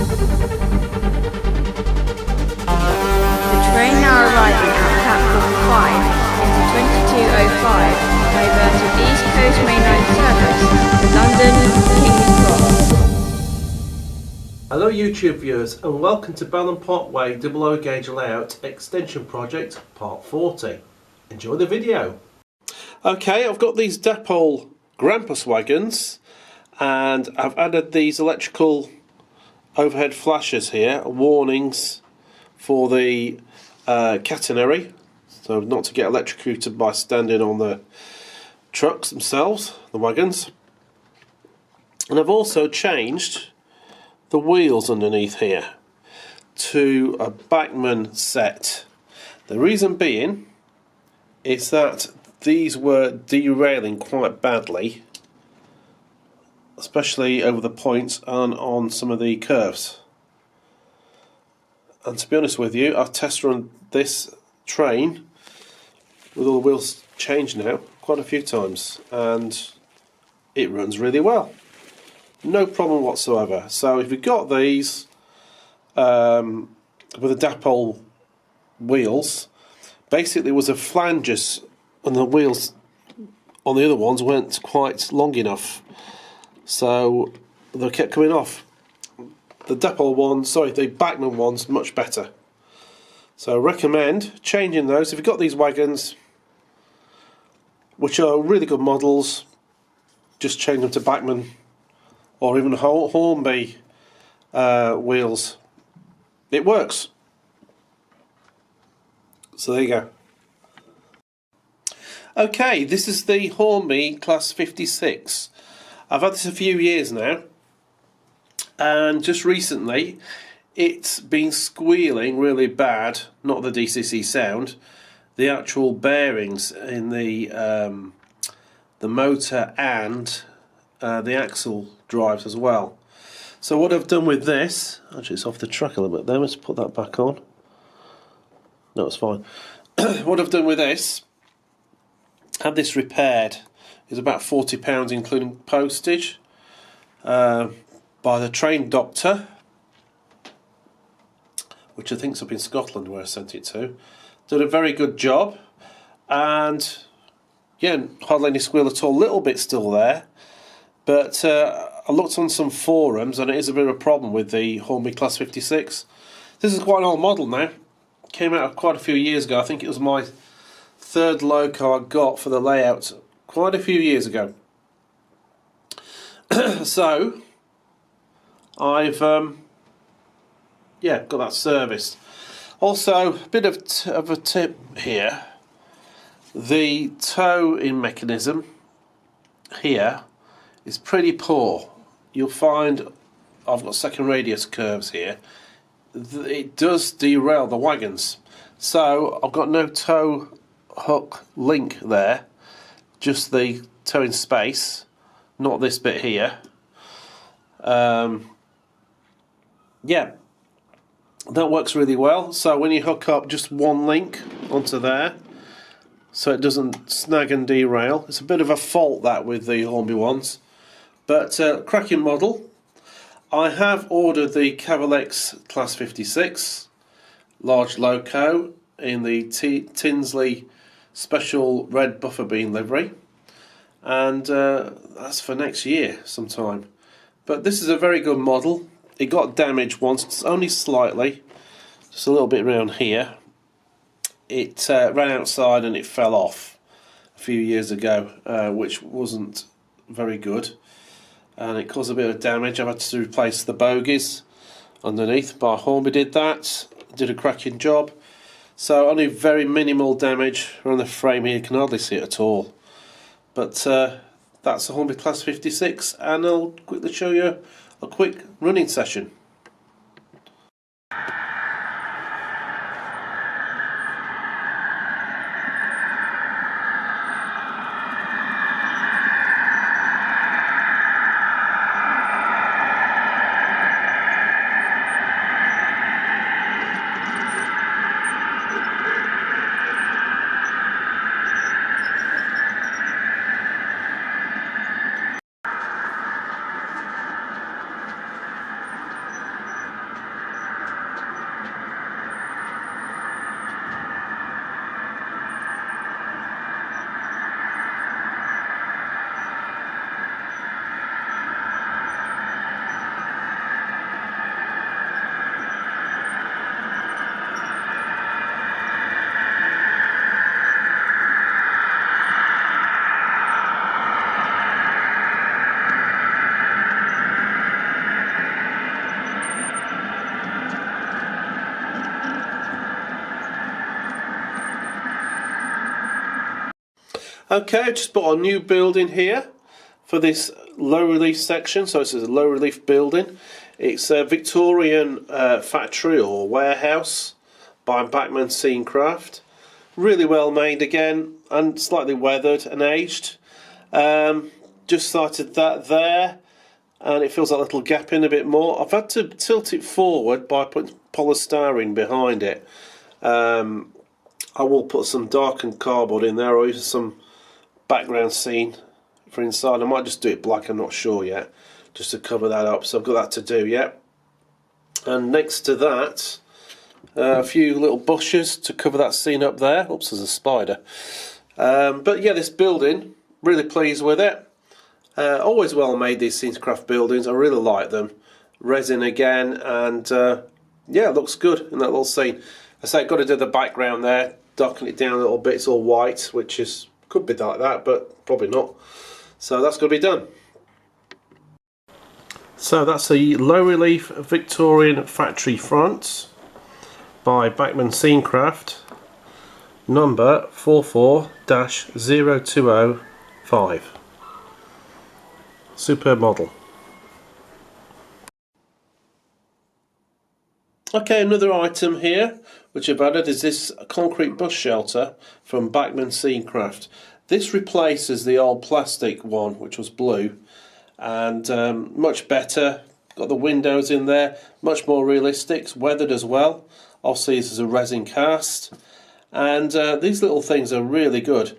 The train now arriving at platform 5 is the 2205 diverted East Coast Mainline service to London King's Cross. Hello YouTube viewers and welcome to Ballan Parkway OO Gauge Layout Extension Project Part 40. Enjoy the video. Okay, I've got these Dapol Grampus wagons and I've added these electrical overhead flashes here, warnings for the catenary, so not to get electrocuted by standing on the trucks themselves, the wagons. And I've also changed the wheels underneath here to a Bachmann set. The reason being is that these were derailing quite badly, especially over the points and on some of the curves. And to be honest with you, I've test run this train with all the wheels changed now quite a few times and it runs really well. No problem whatsoever. So if you've got these with the Dapol wheels, basically it was a flanges and the wheels on the other ones weren't quite long enough, so they kept coming off. The Dapol ones, sorry, the Bachmann ones, much better. So I recommend changing those. If you've got these wagons, which are really good models, just change them to Bachmann or even Hornby wheels. It works. So there you go. Okay, this is the Hornby Class 56. I've had this a few years now, and just recently it's been squealing really bad, not the DCC sound, the actual bearings in the motor and the axle drives as well. So what I've done with this, actually it's off the track a little bit there, let's put that back on. No, it's fine. What I've done with this, had this repaired, is about £40 including postage, by the train doctor, which I think's up in Scotland where I sent it to. Did a very good job, and yeah, hardly any squeal at all. Little bit still there, but I looked on some forums and it is a bit of a problem with the Hornby Class 56. This is quite an old model now. Came out quite a few years ago. I think it was my third loco I got for the layout quite a few years ago. So I've yeah, got that serviced. Also, a bit of a tip here. The tow-in mechanism here is pretty poor. You'll find I've got second radius curves here. It does derail the wagons. So I've got no tow hook link there, just the towing space, not this bit here. Yeah, that works really well. So when you hook up just one link onto there, so it doesn't snag and derail. It's a bit of a fault that with the Hornby ones, but cracking model. I have ordered the Cavalex Class 56 large loco in the Tinsley special red buffer bean livery, and that's for next year sometime. But this is a very good model. It got damaged once, only slightly, just a little bit around here. It ran outside and it fell off a few years ago, which wasn't very good, and it caused a bit of damage. I've had to replace the bogies underneath, but Hornby did that, did a cracking job. So only very minimal damage around the frame here, you can hardly see it at all. But that's a Hornby Class 56, and I'll quickly show you a quick running session. Okay, I just bought a new building here for this low relief section. So this is a low relief building. It's a Victorian factory or warehouse by Ballan Parkway. Really well made again, and slightly weathered and aged. Just started that there, and it feels like a little gap in a bit more. I've had to tilt it forward by putting polystyrene behind it. I will put some darkened cardboard in there, or even some background scene for inside. I might just do it black, I'm not sure yet, just to cover that up. So I've got that to do yet. And next to that, a few little bushes to cover that scene up there. Oops, there's a spider. But yeah, this building, really pleased with it. Always well made, these Scenescraft buildings. I really like them. Resin again, and yeah, it looks good in that little scene. I say I've got to do the background there, darken it down a little bit. It's all white, which is could be like that, but probably not. So that's got to be done. So that's a low relief Victorian factory front by Ballan Scenescraft, number 44-0205. Superb model. Okay, another item here which I've added is this concrete bus shelter from Ballan Scenescraft. This replaces the old plastic one, which was blue, and much better. Got the windows in there, much more realistic, weathered as well. Obviously this is a resin cast, and these little things are really good.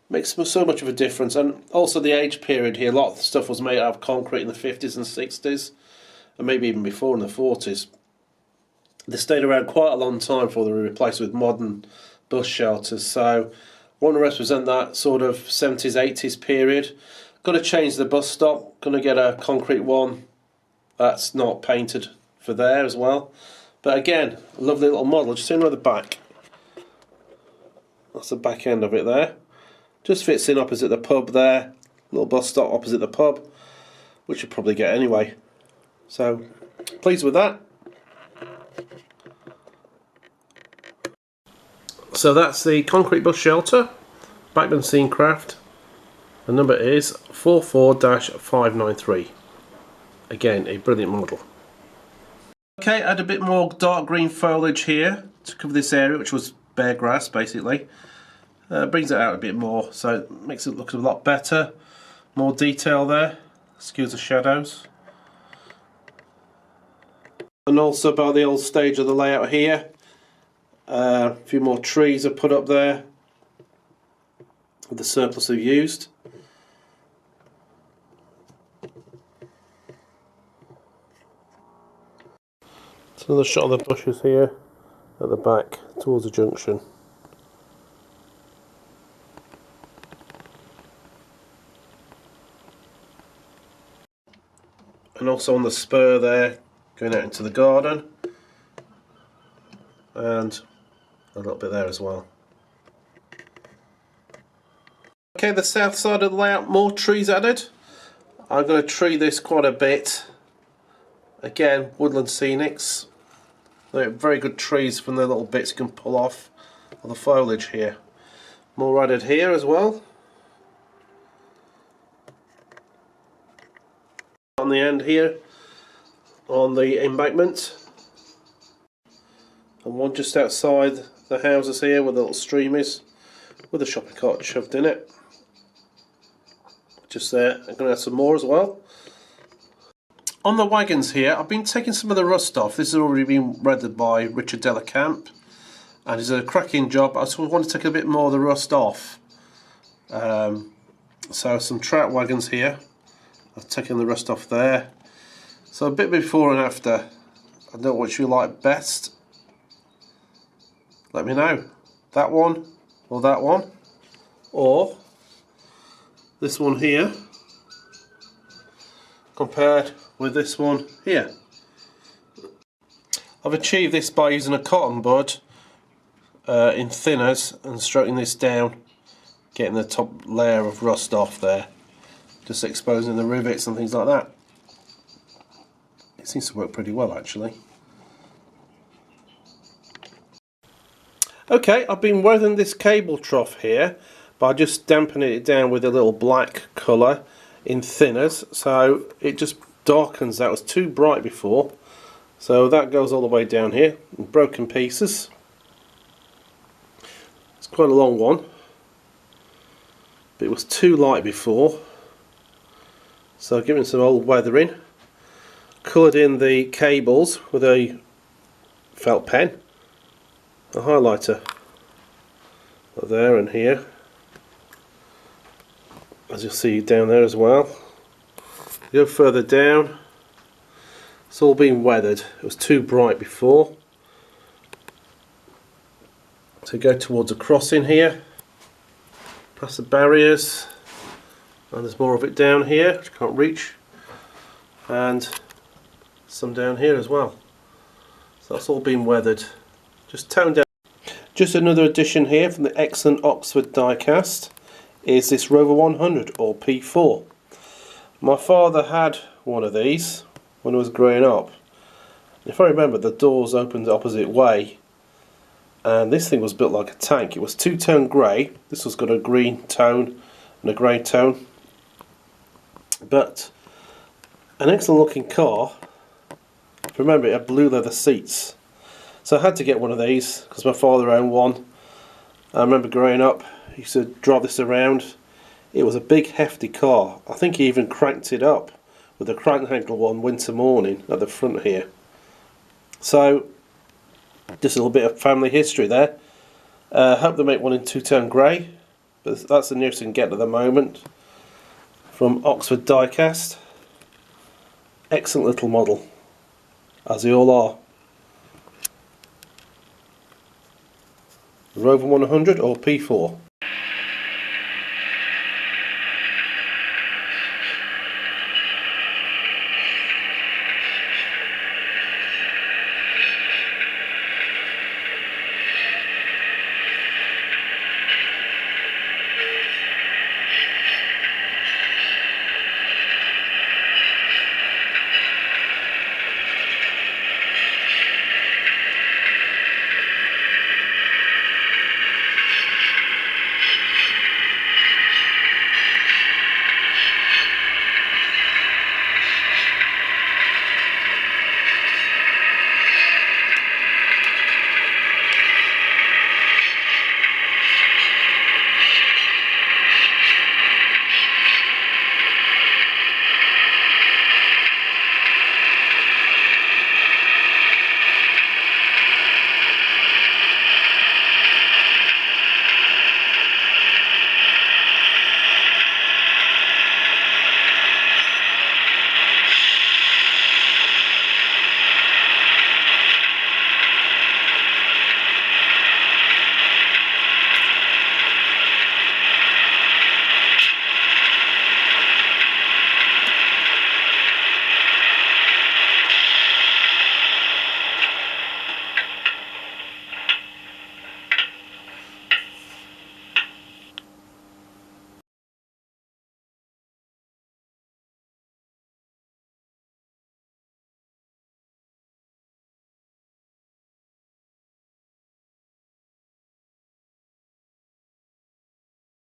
Makes so much of a difference. And also the age period here, a lot of the stuff was made out of concrete in the 50s and 60s, and maybe even before in the 40s. They stayed around quite a long time before they were replaced with modern bus shelters. So want to represent that sort of 70s, 80s period. Got to change the bus stop. Going to get a concrete one that's not painted for there as well. But again, a lovely little model. Just in at the back. That's the back end of it there. Just fits in opposite the pub there. Little bus stop opposite the pub, which you'll probably get anyway. So pleased with that. So that's the concrete bus shelter, Ballan Scenescraft. The number is 44-593. Again, a brilliant model. Okay, add a bit more dark green foliage here to cover this area, which was bare grass basically. Brings it out a bit more, so it makes it look a lot better. More detail there, skews the shadows. And also by the old stage of the layout here, a few more trees are put up there with the surplus we've used. It's another shot of the bushes here at the back towards the junction. And also on the spur there, going out into the garden, and a little bit there as well. Okay, the south side of the layout, more trees added. I'm going to tree this quite a bit. Again, woodland scenics. They're very good trees from the little bits you can pull off of the foliage here. More added here as well. On the end here, on the embankment, and one just outside the houses here where the little stream is, with a shopping cart shoved in it. Just there. I'm going to add some more as well. On the wagons here, I've been taking some of the rust off. This has already been weathered by Richard Delacamp, and it's a cracking job. I just want to take a bit more of the rust off. So some trout wagons here. I've taken the rust off there. So a bit before and after. I don't know which you like best. Let me know. That one or that one, or this one here compared with this one here. I've achieved this by using a cotton bud in thinners and stroking this down, getting the top layer of rust off there, just exposing the rivets and things like that. It seems to work pretty well actually. Okay, I've been weathering this cable trough here by just dampening it down with a little black colour in thinners, so it just darkens. That was too bright before, so that goes all the way down here in broken pieces. It's quite a long one, but it was too light before, so giving some old weathering. Coloured in the cables with a felt pen, a highlighter there and here, as you'll see down there as well. Go further down, it's all been weathered. It was too bright before, so go towards a crossing here, past the barriers, and there's more of it down here which I can't reach, and some down here as well. So that's all been weathered, just toned down. Just another addition here from the excellent Oxford diecast is this Rover 100 or P4. My father had one of these when I was growing up. If I remember, the doors opened the opposite way, and this thing was built like a tank. It was two-tone grey. This was got a green tone and a grey tone, but an excellent looking car. Remember, it had blue leather seats, so I had to get one of these because my father owned one. I remember growing up, he used to drive this around. It was a big hefty car. I think he even cranked it up with a crank handle one winter morning at the front here. So just a little bit of family history there. Hope they make one in two-tone grey, but that's the nearest I can get at the moment. From Oxford diecast. Excellent little model, as they all are. Rover 100 or P4.